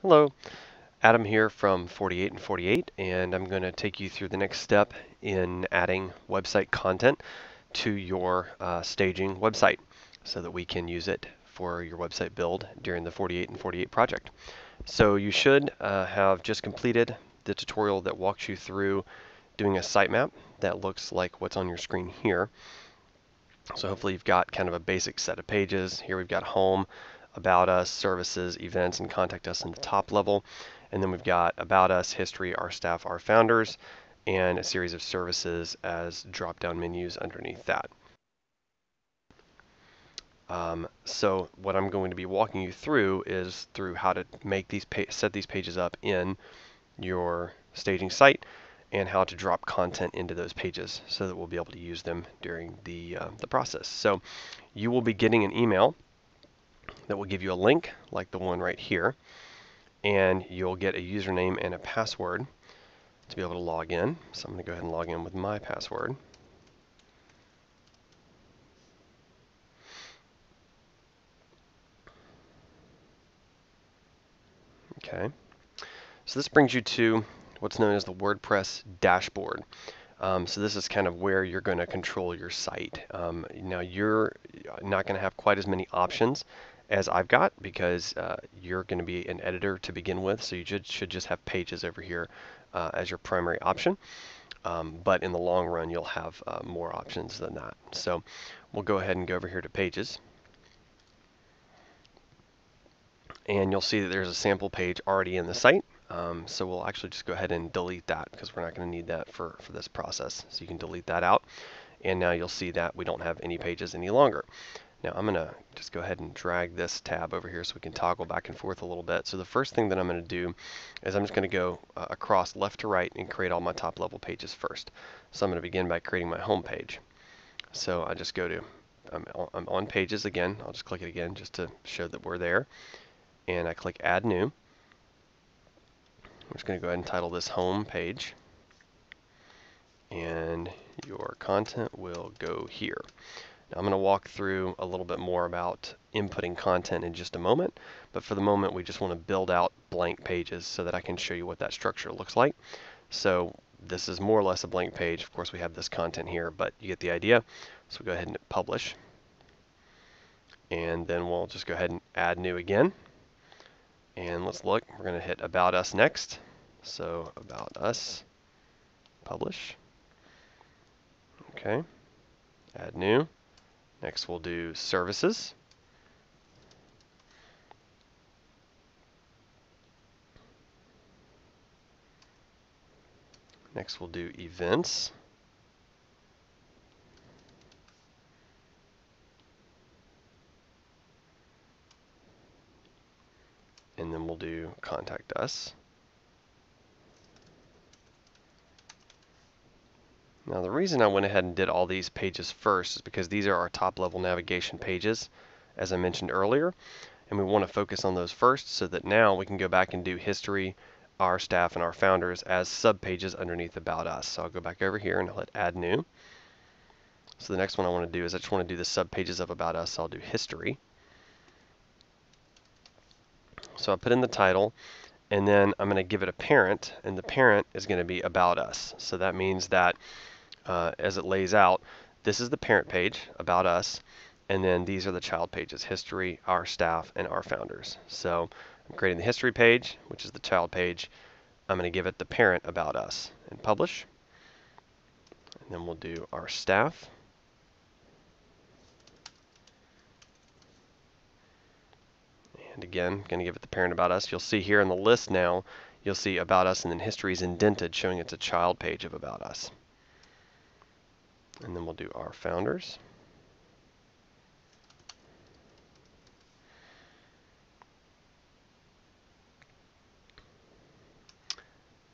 Hello, Adam here from 48 and 48, and I'm going to take you through the next step in adding website content to your staging website so that we can use it for your website build during the 48 and 48 project. So you should have just completed the tutorial that walks you through doing a sitemap that looks like what's on your screen here. So hopefully you've got kind of a basic set of pages. Here we've got home, about us, services, events, and contact us in the top level. And then we've got about us, history, our staff, our founders, and a series of services as drop-down menus underneath that. So what I'm going to be walking you through is through how to make these set these pages up in your staging site and how to drop content into those pages so that we'll be able to use them during the process. So you will be getting an email that will give you a link like the one right here, and you'll get a username and a password to be able to log in. So I'm going to go ahead and log in with my password. Okay, so this brings you to what's known as the WordPress Dashboard. So this is kind of where you're going to control your site. Now you're not going to have quite as many options as I've got because you're going to be an editor to begin with, so you should just have pages over here as your primary option. But in the long run, you'll have more options than that. So we'll go ahead and go over here to pages. And you'll see that there's a sample page already in the site. So we'll actually just go ahead and delete that because we're not going to need that for this process. So you can delete that out. And now you'll see that we don't have any pages any longer. Now I'm going to just go ahead and drag this tab over here so we can toggle back and forth a little bit. So the first thing that I'm going to do is I'm just going to go across left to right and create all my top level pages first. So I'm going to begin by creating my home page. So I just go to, I'm on pages again. I'll just click it again just to show that we're there. And I click add new. I'm just going to go ahead and title this home page. And your content will go here. Now I'm going to walk through a little bit more about inputting content in just a moment, but for the moment we just want to build out blank pages so that I can show you what that structure looks like. So this is more or less a blank page. Of course we have this content here, but you get the idea. So we'll go ahead and hit publish. And then we'll just go ahead and add new again. And let's look, we're going to hit about us next. So about us, publish. Okay, add new. Next we'll do services. Next we'll do events. And then we'll do contact us. Now the reason I went ahead and did all these pages first is because these are our top level navigation pages, as I mentioned earlier, and we want to focus on those first so that now we can go back and do history, our staff, and our founders as sub pages underneath about us. So I'll go back over here and I'll hit add new. So the next one I want to do is I just want to do the sub pages of about us. So I'll do history. So I put in the title, and then I'm going to give it a parent, and the parent is going to be about us. So that means that as it lays out, this is the parent page, about us, and then these are the child pages, history, our staff, and our founders. So I'm creating the history page, which is the child page. I'm going to give it the parent, about us, and publish. And then we'll do our staff. And again, going to give it the parent, about us. You'll see here in the list now, you'll see about us, and then history is indented, showing it's a child page of about us. And then we'll do our founders.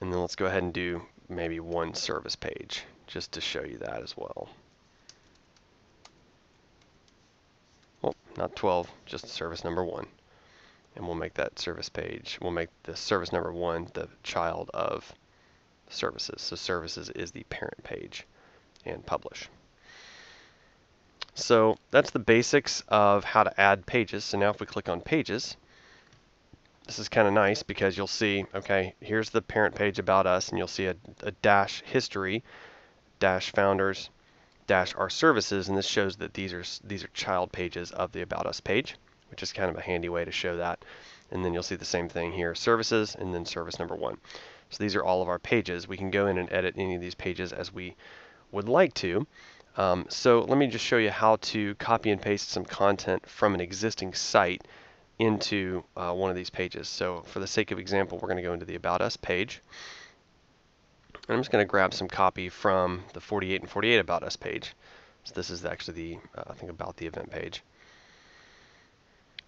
And then let's go ahead and do maybe one service page just to show you that as well. Well, not 12, just service number 1. And we'll make that service page, we'll make the service number 1 the child of services. So services is the parent page, and publish. So that's the basics of how to add pages. So now if we click on pages, this is kind of nice because you'll see, okay, here's the parent page about us, and you'll see a dash history, dash founders, dash our services, and this shows that these are child pages of the About Us page, which is kind of a handy way to show that. And then you'll see the same thing here, services, and then service number 1. So these are all of our pages. We can go in and edit any of these pages as we would like to. So let me just show you how to copy and paste some content from an existing site into one of these pages. So for the sake of example, we're going to go into the About Us page. And I'm just going to grab some copy from the 48 and 48 About Us page. So this is actually the, I think, About the Event page.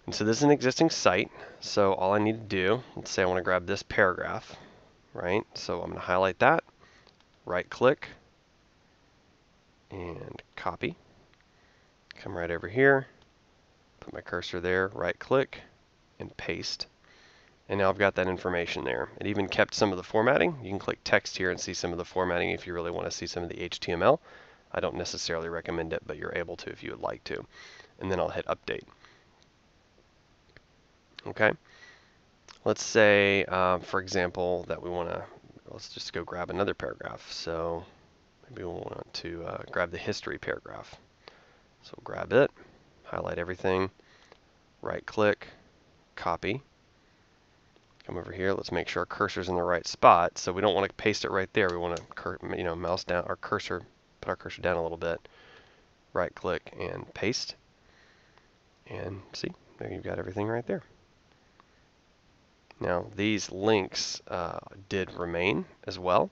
And so this is an existing site. So all I need to do, let's say I want to grab this paragraph, right? So I'm going to highlight that, right click, and copy. Come right over here, put my cursor there, right click, and paste. And now I've got that information there. It even kept some of the formatting. You can click text here and see some of the formatting if you really want to see some of the HTML. I don't necessarily recommend it, but you're able to if you would like to. And then I'll hit update. Okay. Let's say, for example, that we want to, let's just go grab another paragraph. So maybe we'll want to grab the history paragraph. So we'll grab it, highlight everything, right click, copy. Come over here. Let's make sure our cursor's in the right spot. So we don't want to paste it right there. We want to, mouse down our cursor, put our cursor down a little bit. Right click and paste. And see, there you've got everything right there. Now these links did remain as well,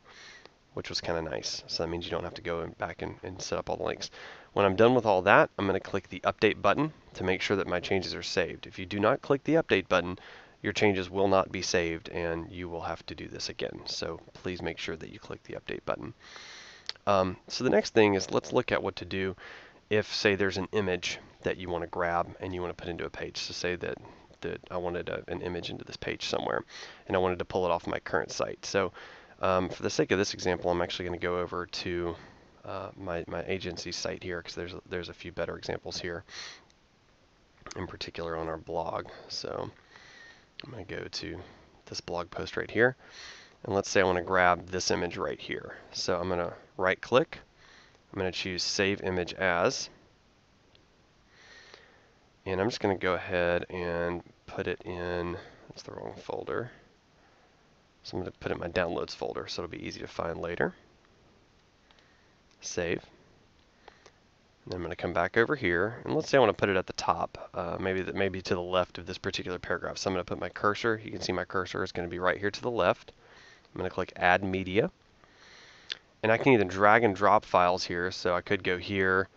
which was kind of nice. So that means you don't have to go back and set up all the links. When I'm done with all that, I'm going to click the update button to make sure that my changes are saved. If you do not click the update button, your changes will not be saved and you will have to do this again. So please make sure that you click the update button. So the next thing is, let's look at what to do if, say, there's an image that you want to grab and you want to put into a page. So say that I wanted an image into this page somewhere and I wanted to pull it off my current site. So for the sake of this example, I'm actually going to go over to my agency site here, because there's a few better examples here, in particular on our blog. So I'm going to go to this blog post right here, and let's say I want to grab this image right here. So I'm going to right click, I'm going to choose Save Image As, and I'm just going to go ahead and put it in, that's the wrong folder, so I'm going to put it in my Downloads folder so it'll be easy to find later. Save. And then I'm going to come back over here, and let's say I want to put it at the top, maybe to the left of this particular paragraph. So I'm going to put my cursor. You can see my cursor is going to be right here to the left. I'm going to click Add Media, and I can either drag and drop files here. So I could go here,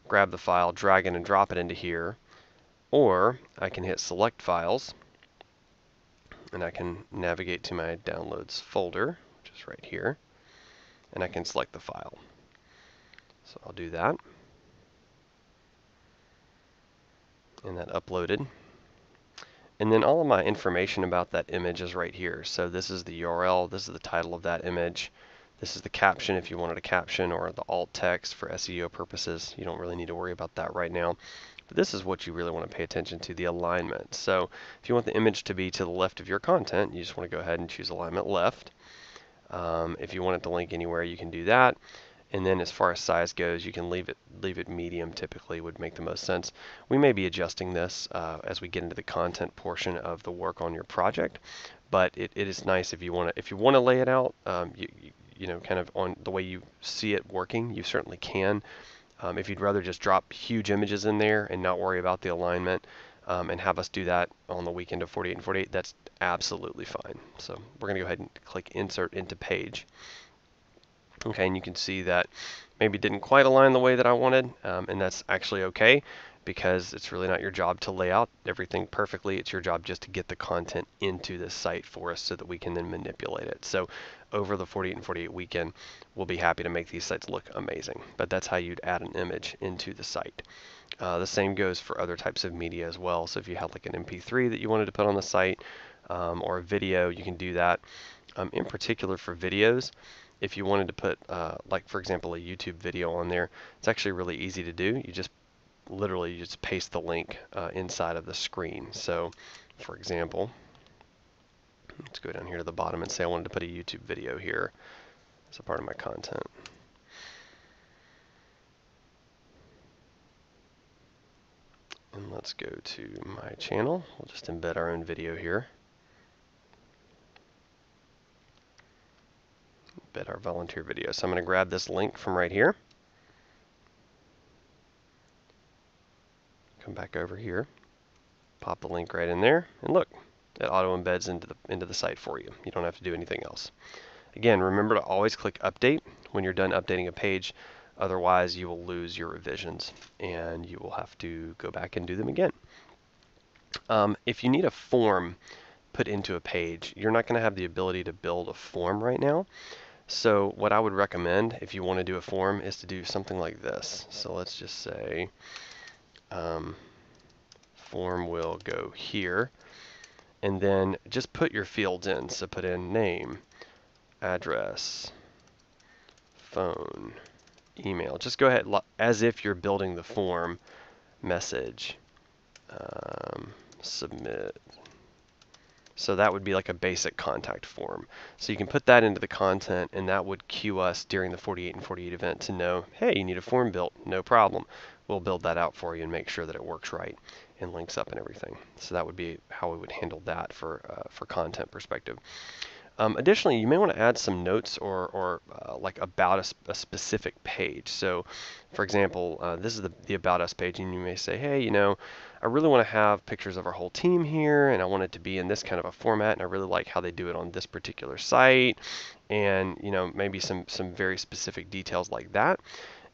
grab the file, drag it and drop it into here, or I can hit Select Files, and I can navigate to my Downloads folder, which is right here, and I can select the file. So I'll do that. And that uploaded. And then all of my information about that image is right here. So this is the URL, this is the title of that image, this is the caption if you wanted a caption, or the alt text for SEO purposes. You don't really need to worry about that right now. But this is what you really want to pay attention to, the alignment. So if you want the image to be to the left of your content, you just want to go ahead and choose alignment left. If you want it to link anywhere, you can do that. And then as far as size goes, you can leave it medium, typically would make the most sense. We may be adjusting this as we get into the content portion of the work on your project, but it is nice if you want to lay it out, kind of on the way you see it working, you certainly can. If you'd rather just drop huge images in there and not worry about the alignment, and have us do that on the weekend of 48 and 48, that's absolutely fine. So we're going to go ahead and click Insert into Page. Okay, and you can see that maybe didn't quite align the way that I wanted, and that's actually okay, because it's really not your job to lay out everything perfectly. It's your job just to get the content into the site for us so that we can then manipulate it. So over the 48 and 48 weekend, we'll be happy to make these sites look amazing, but that's how you'd add an image into the site. The same goes for other types of media as well. So if you had like an MP3 that you wanted to put on the site, or a video, you can do that. In particular for videos, if you wanted to put, like for example, a YouTube video on there, it's actually really easy to do. You just literally paste the link inside of the screen. So for example, Let's go down here to the bottom and say I wanted to put a YouTube video here as a part of my content. And let's go to my channel. We'll just embed our own video here. Embed our volunteer video. So I'm going to grab this link from right here. Come back over here. Pop the link right in there, and look, it auto embeds into the site for you. You don't have to do anything else. Again, remember to always click update when you're done updating a page. Otherwise, you will lose your revisions, and you will have to go back and do them again. If you need a form put into a page, you're not going to have the ability to build a form right now. So what I would recommend if you want to do a form is to do something like this. So let's just say form will go here, and then just put your fields in. So put in name, address, phone, email. Just go ahead as if you're building the form. Message, submit. So that would be like a basic contact form. So you can put that into the content, and that would cue us during the 48 and 48 event to know, hey, you need a form built, no problem. We'll build that out for you and make sure that it works right and links up and everything. So that would be how we would handle that for content perspective. Additionally, you may want to add some notes or like about a specific page. So, for example, this is the About Us page, and you may say, hey, you know, I really want to have pictures of our whole team here, and I want it to be in this kind of a format, and I really like how they do it on this particular site, and, you know, maybe some very specific details like that.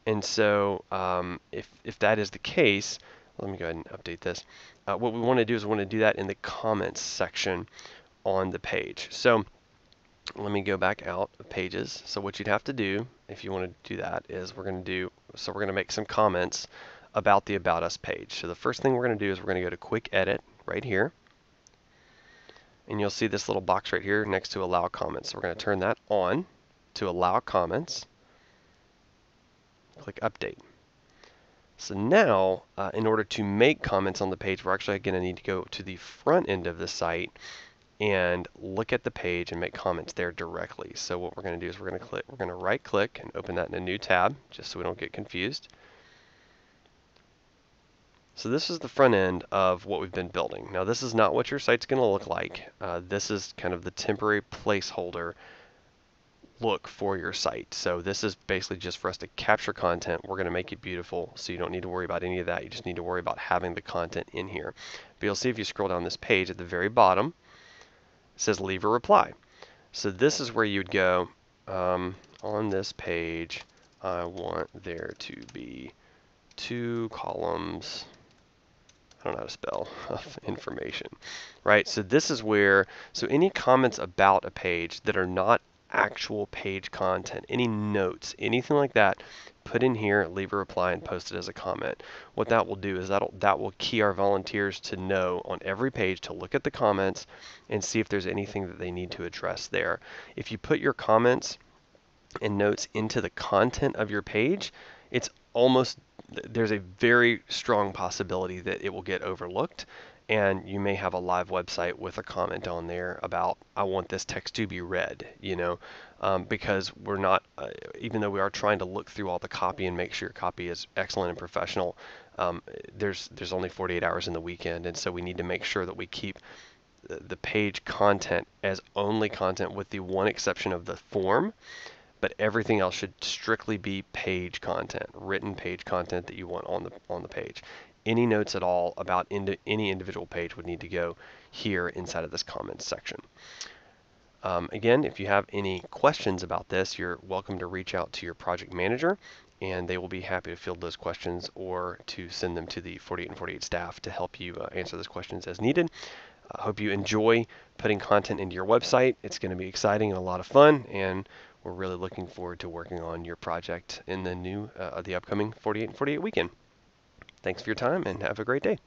And so if that is the case, let me go ahead and update this. What we want to do is we want to do that in the comments section on the page. So let me go back out of pages. So what you'd have to do if you want to do that is we're going to make some comments about the About Us page. So the first thing we're going to do is we're going to go to Quick Edit right here. And you'll see this little box right here next to Allow Comments. So we're going to turn that on to allow comments. Click Update. So now, in order to make comments on the page, we're actually going to need to go to the front end of the site and look at the page and make comments there directly. So what we're going to do is we're going to right click and open that in a new tab, just so we don't get confused. So this is the front end of what we've been building. Now this is not what your site's going to look like. This is kind of the temporary placeholder look for your site. So this is basically just for us to capture content. We're going to make it beautiful, so you don't need to worry about any of that. You just need to worry about having the content in here. But you'll see if you scroll down this page at the very bottom, it says leave a reply. So this is where you'd go, on this page, I want there to be 2 columns, I don't know how to spell, of information, right? So this is where, so any comments about a page that are not actual page content, any notes, anything like that, put in here, leave a reply, and post it as a comment. What that will do is that will key our volunteers to know on every page to look at the comments and see if there's anything that they need to address there. If you put your comments and notes into the content of your page, there's a very strong possibility that it will get overlooked, and you may have a live website with a comment on there about, I want this text to be read, you know, because we're not, even though we are trying to look through all the copy and make sure your copy is excellent and professional, there's only 48 hours in the weekend, and so we need to make sure that we keep the page content as only content, with the one exception of the form. But everything else should strictly be page content, written page content that you want on the page. Any notes at all about any individual page would need to go here inside of this comments section. Again, if you have any questions about this, you're welcome to reach out to your project manager, and they will be happy to field those questions or to send them to the 48 and 48 staff to help you answer those questions as needed. I hope you enjoy putting content into your website. It's going to be exciting and a lot of fun, and we're really looking forward to working on your project in the upcoming 48 and 48 weekend. Thanks for your time, and have a great day.